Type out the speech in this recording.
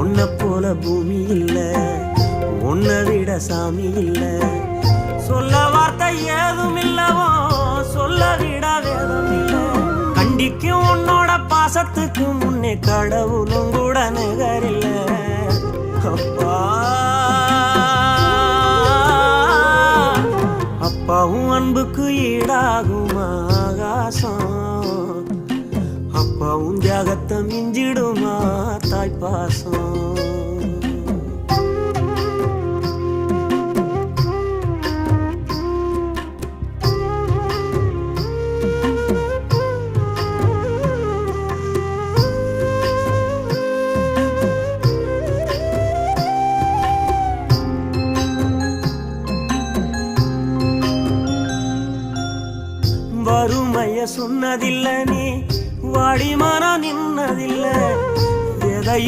உன்னை போல பூமி இல்ல, உன்னை விட சாமி இல்ல. சொல்ல வார்த்தை ஏதும் இல்லவோ, சொல்ல விட வேதம் இல்ல. கண்டிக்கும் உன்னோட பாசத்துக்கு முன்னே கடவுளும் கூட நிகரில்ல. அப்பா அப்பாவும் அன்புக்கு ஈடாகும் ஆகாசம், அப்பாவும் தியாகத்தை மிஞ்சிடுமா தாய்ப்பாசம். வறுமைய சொன்னதில்ல, நீ வாடி மரம் நின்னதில்ல.